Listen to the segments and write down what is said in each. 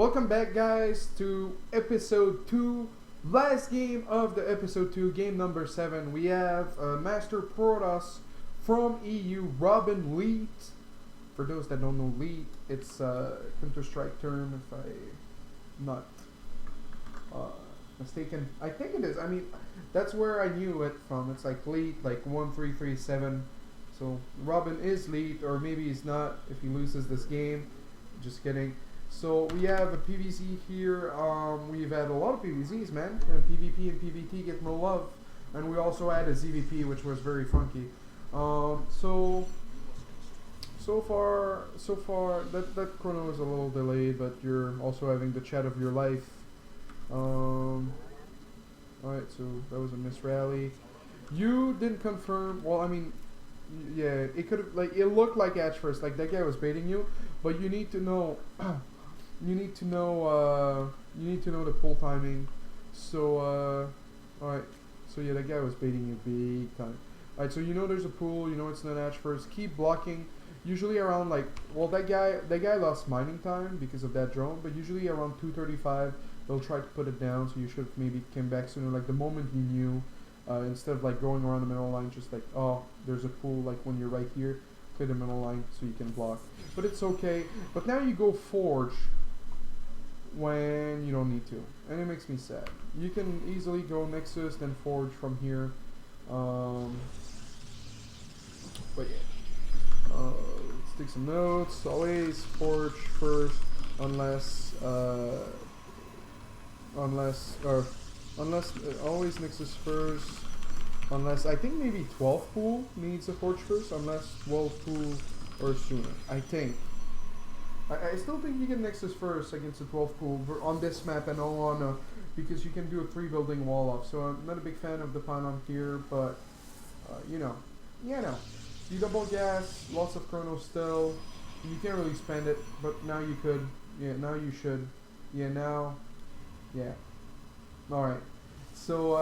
Welcome back, guys, to episode 2, last game of the episode 2, game number 7. We have Master Protoss from EU, Robin Leet. For those that don't know Leet, it's a Counter-Strike term, if I'm not mistaken. I think it is. I mean, that's where I knew it from. It's like Leet, like 1337. So Robin is Leet, or maybe he's not if he loses this game. Just kidding. So we have a PvZ here. We've had a lot of PvZs, man. And PvP and PvT get no love, and we also had a ZVP, which was very funky. So far that chrono is a little delayed, but you're also having the chat of your life. Alright, so that was a miss rally. You didn't confirm. Well, I mean, yeah, it could have, like, it looked like at first like that guy was baiting you, but you need to know. You need to know the pull timing. So alright. So yeah, that guy was baiting you big time. Alright, so you know there's a pool, you know it's not Ash first. Keep blocking. Usually around, like, well, that guy lost mining time because of that drone, but usually around 2:35 they'll try to put it down, so you should have maybe came back sooner, like the moment you knew, instead of like going around the middle line, just like, oh, there's a pool, like when you're right here, clear the middle line so you can block. But it's okay. But now you go forge when you don't need to, and it makes me sad. You can easily go Nexus then forge from here, but yeah, let's take some notes. Always forge first, unless always Nexus first, unless I think maybe 12 pool needs a forge first, unless 12 pool or sooner. I think. I still think you get Nexus first against a 12 pool on this map and all on because you can do a 3 building wall off. So I'm not a big fan of the pylon here, but you know, you double gas, lots of chrono still. You can't really spend it, but now you could. Yeah, now you should. Yeah, now. Yeah. All right. So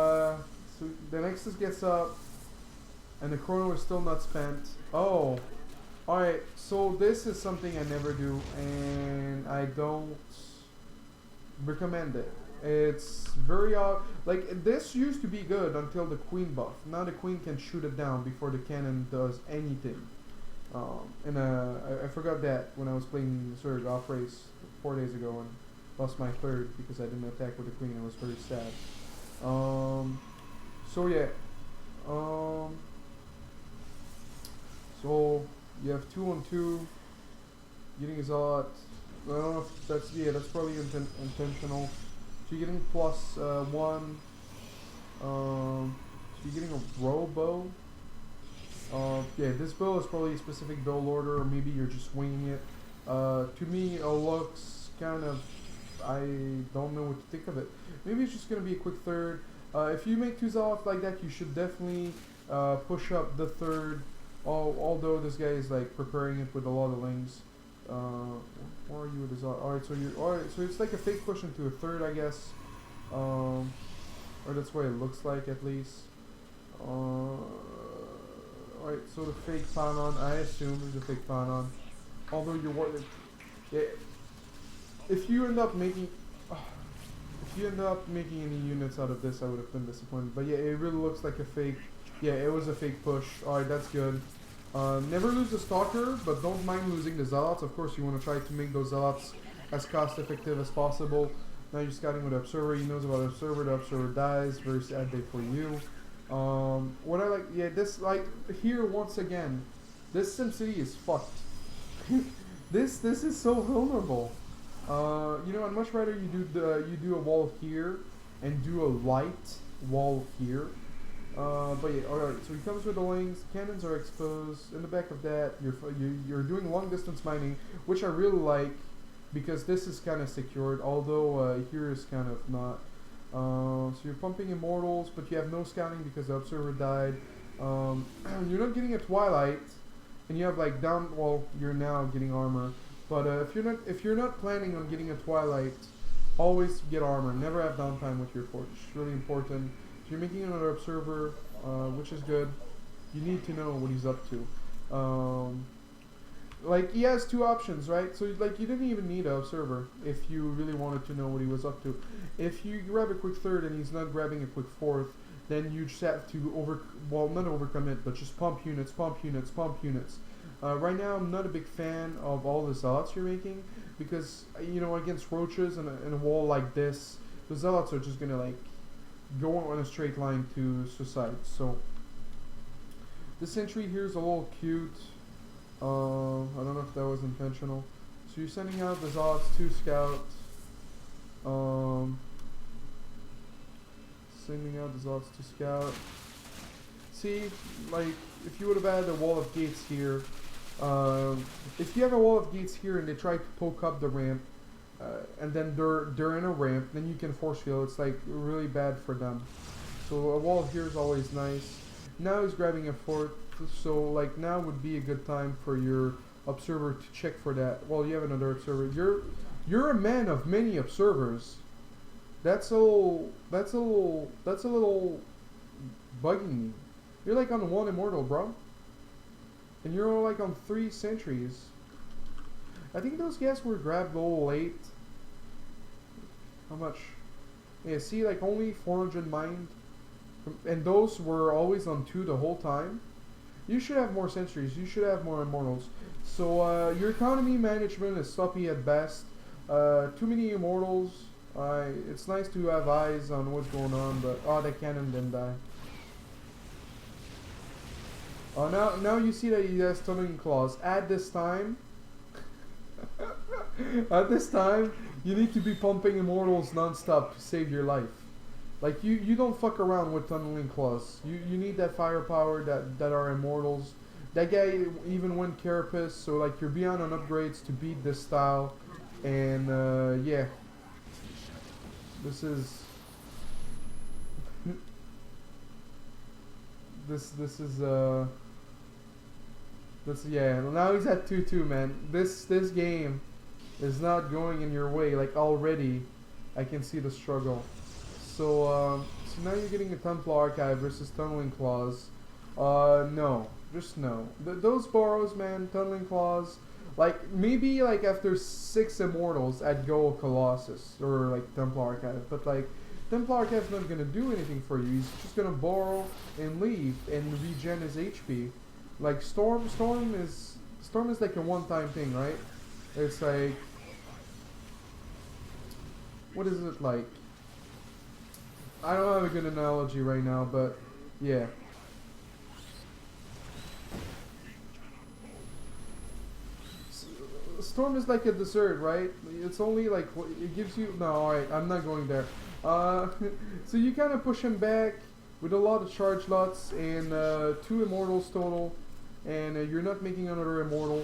the Nexus gets up, and the chrono is still not spent. Oh. Alright, so this is something I never do, and I don't recommend it. It's very odd. Like, this used to be good until the queen buff. Now the queen can shoot it down before the cannon does anything. I forgot that when I was playing Surge off race 4 days ago and lost my third because I didn't attack with the queen. I was very sad. So yeah. So you have 2-on-2, getting his odd. I don't know if that's, yeah, that's probably intentional. So you're getting +1. So you're getting a row bow. Yeah, this bow is probably a specific build order, or maybe you're just winging it. To me, it looks kind of, I don't know what to think of it. Maybe it's just going to be a quick third. If you make 2 Zoloft like that, you should definitely push up the third. Although this guy is like preparing it with a lot of lings. Where are you with his? Alright, so you're alright. So it's like a fake push into a third, I guess. Or that's what it looks like at least. Alright, so the fake pylon. I assume is a fake pylon. Although you're worried. Yeah. If you end up making any units out of this, I would have been disappointed. But yeah, it really looks like a fake. Yeah, it was a fake push. Alright, that's good. Never lose the Stalker, but don't mind losing the Zealots. Of course, you want to try to make those Zealots as cost effective as possible. Now you're scouting with the Observer. He knows about the Observer. The Observer dies. Very sad day for you. What I like, yeah, this, like, here once again, this SimCity is fucked. This is so vulnerable. You know, I'd much rather you do a wall here and do a light wall here. But yeah, alright, so he comes with the lings, cannons are exposed. In the back of that, you're doing long distance mining, which I really like, because this is kind of secured, although here is kind of not. So you're pumping immortals, but you have no scouting because the Observer died. You're not getting a Twilight, and you have like well, you're now getting armor. But if you're not planning on getting a Twilight, always get armor. Never have downtime with your forge. It's really important. You're making another Observer, which is good. You need to know what he's up to. Like, he has two options, right? So, like, you didn't even need an observer if you really wanted to know what he was up to. If you grab a quick third and he's not grabbing a quick fourth, then you just have to not overcome it, but just pump units, pump units, pump units. Right now, I'm not a big fan of all the zealots you're making, because, you know, against roaches and a wall like this, the zealots are just gonna, like, go on a straight line to suicide. So, this entry here is a little cute. I don't know if that was intentional. So you're sending out the zealots to scout. Sending out the zealots to scout. See, like, if you would have had a wall of gates here, if you have a wall of gates here and they try to poke up the ramp, and then they're in a ramp, then you can force field. It's like really bad for them. So a wall here is always nice. Now he's grabbing a fort, so like now would be a good time for your observer to check for that. Well, you have another observer. You're a man of many observers. That's a little bugging me. You're like on 1 immortal, bro. And you're like on 3 sentries. I think those guys were grabbed a little late. How much? Yeah, see, like only 400 mined. And those were always on 2 the whole time. You should have more sentries. You should have more immortals. So your economy management is sloppy at best. Too many immortals. It's nice to have eyes on what's going on, but the cannon didn't die. Now you see that he has tunneling claws. At this time, you need to be pumping immortals non-stop to save your life. Like you don't fuck around with tunneling claws. You need that firepower that are immortals. That guy even went carapace, so like you're beyond on upgrades to beat this style, and yeah, this is yeah. Now he's at 2-2, man. This game is not going in your way. Like already, I can see the struggle. So now you're getting a Templar Archive versus Tunneling Claws. No. Just no. Those borrows, man, Tunneling Claws. Like, maybe, like, after 6 Immortals, I'd go Colossus. Or, like, Templar Archive. But, like, Templar Archive's not gonna do anything for you. He's just gonna borrow and leave and regen his HP. Like, Storm is like a one-time thing, right? It's like... What is it like? I don't have a good analogy right now, but yeah. Storm is like a dessert, right? It's only like, it gives you... No, alright, I'm not going there. So you kind of push him back with a lot of charge lots and 2 immortals total, and you're not making another immortal.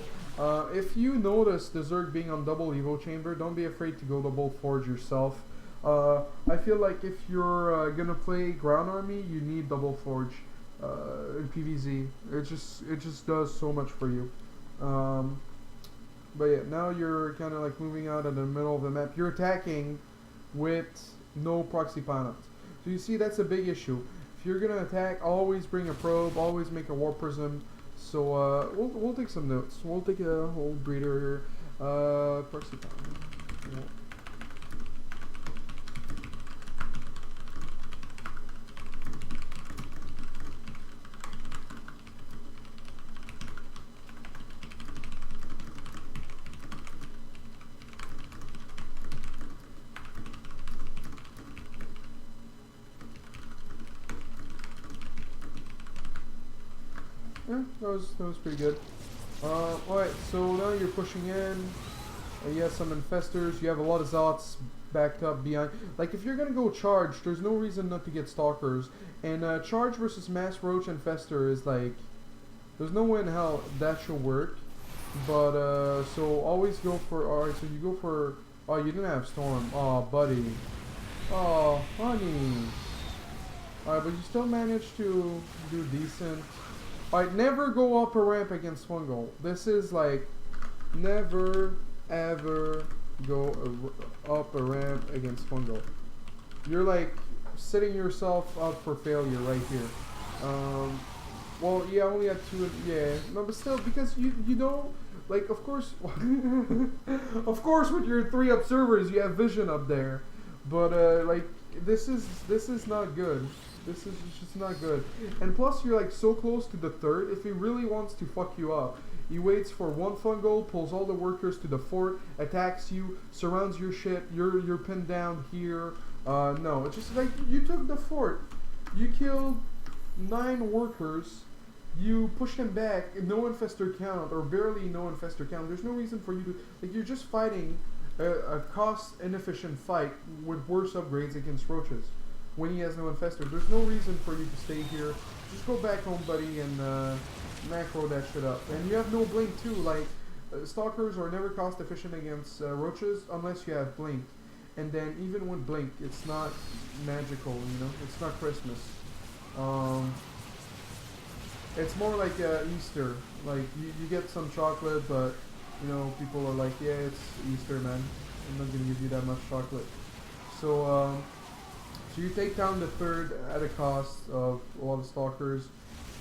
If you notice the Zerg being on double Evo Chamber, don't be afraid to go double Forge yourself. I feel like if you're gonna play Ground Army, you need double Forge in PvZ. It just does so much for you. But yeah, now you're kind of like moving out in the middle of the map. You're attacking with no proxy panels. So you see, that's a big issue. If you're gonna attack, always bring a probe, always make a warp prism. So we'll take some notes. We'll take a whole breeder here. Proxy panel. Yeah. Yeah, that was pretty good. Alright, so now you're pushing in. You have some infestors. You have a lot of zealots backed up behind. Like, if you're gonna go charge, there's no reason not to get stalkers. And charge versus mass roach infestor is like, there's no way in hell that should work. But so always go for. Alright, so you go for. Oh, you didn't have storm. Oh, buddy. Oh, honey. Alright, but you still managed to do decent. Alright, never go up a ramp against fungal. This is like, never ever go up a ramp against fungal. You're like setting yourself up for failure right here. Well, yeah, only at 2. Yeah, no, but still, because you know, like, of course, of course, with your 3 observers, you have vision up there, but like, this is not good. This is just not good. And plus, you're like so close to the third. If he really wants to fuck you up, he waits for one fungal, pulls all the workers to the fort, attacks you, surrounds your shit. You're pinned down here. No, it's just like you took the fort. You killed 9 workers. You push them back, no infestor count, or barely no infestor count. There's no reason for you to, like, you're just fighting a cost-inefficient fight with worse upgrades against roaches when he has no infestor. There's no reason for you to stay here. Just go back home, buddy, and macro that shit up. And you have no blink, too. Like, stalkers are never cost-efficient against roaches unless you have blink. And then, even with blink, it's not magical, you know? It's not Christmas. It's more like Easter. Like, you get some chocolate, but, you know, people are like, yeah, it's Easter, man. I'm not going to give you that much chocolate. So, so you take down the third at a cost of a lot of stalkers.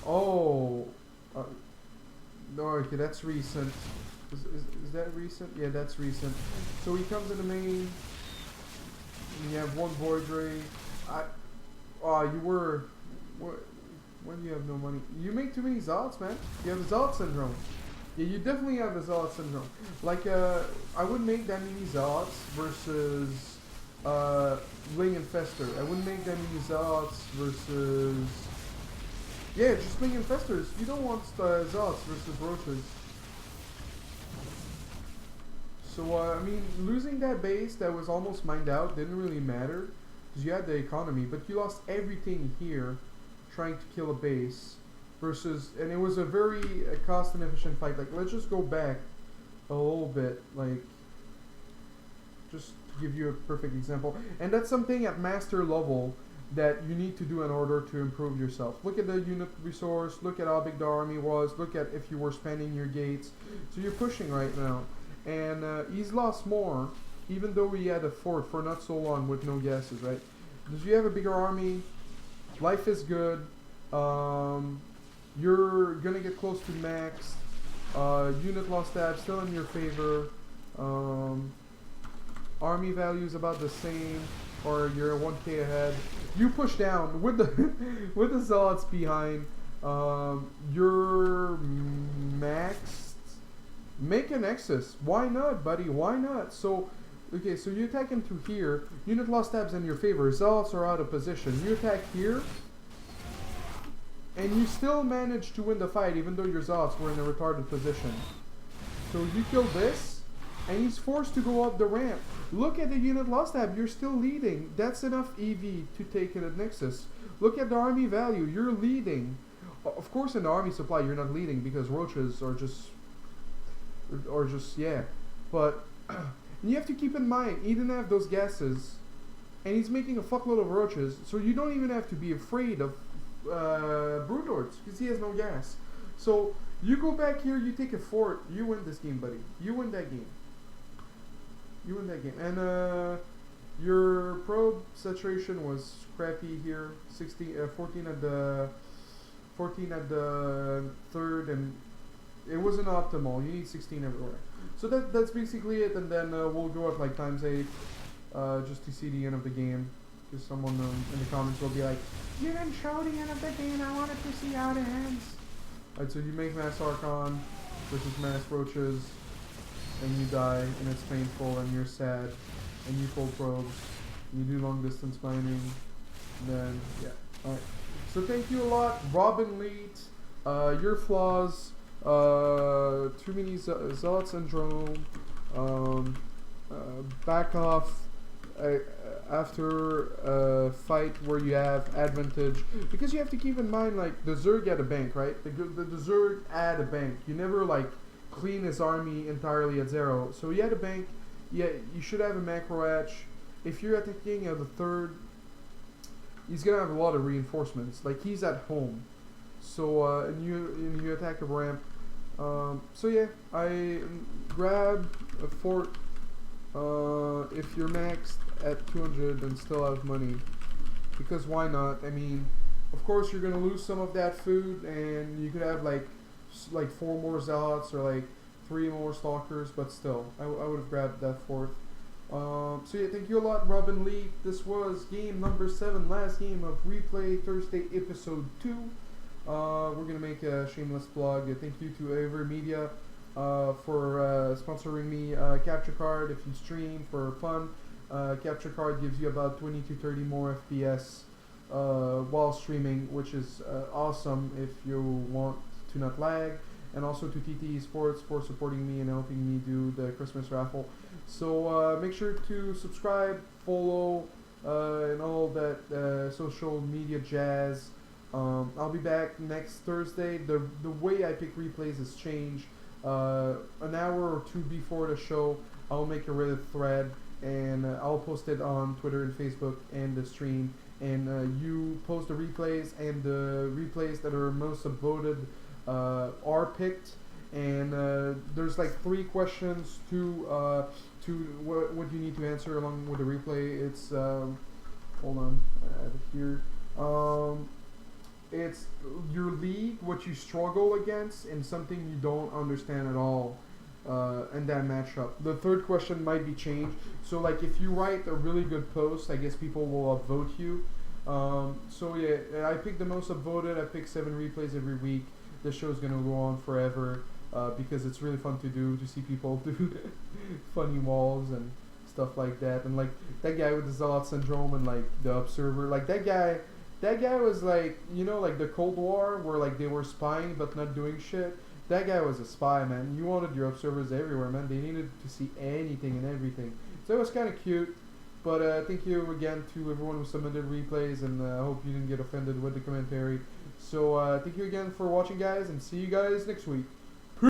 Oh, no, okay, that's recent. Is that recent? Yeah, that's recent. So he comes in the main. You have 1 void ray. You were... When you have no money, you make too many zealots, man. You have the zealot syndrome. Yeah, you definitely have the zealot syndrome. Like, I wouldn't make that many zealots versus Ling Infester. I wouldn't make that many zealots versus... Yeah, just Ling Infestors. You don't want zealots versus roaches. So, I mean, losing that base that was almost mined out didn't really matter because you had the economy, but you lost everything here trying to kill a base versus, and it was a very cost inefficient fight. Like, let's just go back a little bit, like, just to give you a perfect example. And that's something at master level that you need to do in order to improve yourself. Look at the unit resource, look at how big the army was, look at if you were spending your gates. So you're pushing right now. And he's lost more, even though he had a fort for not so long with no gases, right? Because you have a bigger army, life is good, you're gonna get close to max, unit loss tab still in your favor, army value is about the same, or you're 1k ahead. You push down with the with the zealots behind, you're maxed. Make a nexus. Why not, buddy? Why not? So, okay, so you attack into here. Unit loss tabs in your favor. Zealots are out of position. You attack here, and you still manage to win the fight, even though your zealots were in a retarded position. So you kill this, and he's forced to go up the ramp. Look at the unit loss tab. You're still leading. That's enough EV to take a nexus. Look at the army value. You're leading. Of course, in the army supply, you're not leading because roaches are just... yeah, but you have to keep in mind he didn't have those gases, and he's making a fuckload of roaches, so you don't even have to be afraid of brood lords because he has no gas. So you go back here, you take a fort, you win this game, buddy. You win that game. You win that game. And your probe saturation was crappy here. 14 at the 14 at the third, and it wasn't optimal. You need 16 everywhere. So that's basically it, and then we'll go at like ×8 just to see the end of the game. Because someone in the comments will be like, "You didn't show the end of the game. I wanted to see how it ends." Alright, so you make mass Archon versus mass roaches, and you die, and it's painful, and you're sad, and you pull probes, and you do long distance mining, and then yeah. Alright. So thank you a lot, Robin Leet. Your flaws. Too many zealot syndrome, back off after a fight where you have advantage, because you have to keep in mind, like, the Zerg had a bank, right? The Zerg had a bank. You never like clean his army entirely at 0, so he had a bank. Yeah, you should have a macro hatch. If you're attacking at the third, he's gonna have a lot of reinforcements. Like, he's at home, so and you attack a ramp. So yeah, I grab a fort if you're maxed at 200 and still have money, because why not? I mean, of course you're gonna lose some of that food, and you could have like 4 more zealots, or like 3 more stalkers, but still, I would have grabbed that 4th. So yeah, thank you a lot, Robin Lee. This was game number 7, last game of Replay Thursday episode 2. We're gonna make a shameless plug. Thank you to Ever Media for sponsoring me Capture Card. If you stream for fun, Capture Card gives you about 20 to 30 more FPS while streaming, which is awesome if you want to not lag. And also to TT Sports for supporting me and helping me do the Christmas raffle. So make sure to subscribe, follow, and all that social media jazz. I'll be back next Thursday. The way I pick replays has changed. An hour or 2 before the show, I'll make a Reddit thread and I'll post it on Twitter and Facebook and the stream. And you post the replays, and the replays that are most voted are picked. And there's like 3 questions to what you need to answer along with the replay. It's hold on, I have it here. It's your league, what you struggle against, and something you don't understand at all in that matchup. The 3rd question might be changed. So like if you write a really good post, I guess people will upvote you. So yeah, I picked the most upvoted. I pick 7 replays every week. This show's gonna go on forever because it's really fun to do, to see people do funny walls and stuff like that. And like that guy with the Zealot syndrome and like the observer, like that guy was like, you know, like the Cold War where like they were spying but not doing shit. That guy was a spy, man. You wanted your observers everywhere, man. They needed to see anything and everything. So it was kind of cute. But thank you again to everyone who submitted replays, and I hope you didn't get offended with the commentary. So thank you again for watching, guys, and see you guys next week.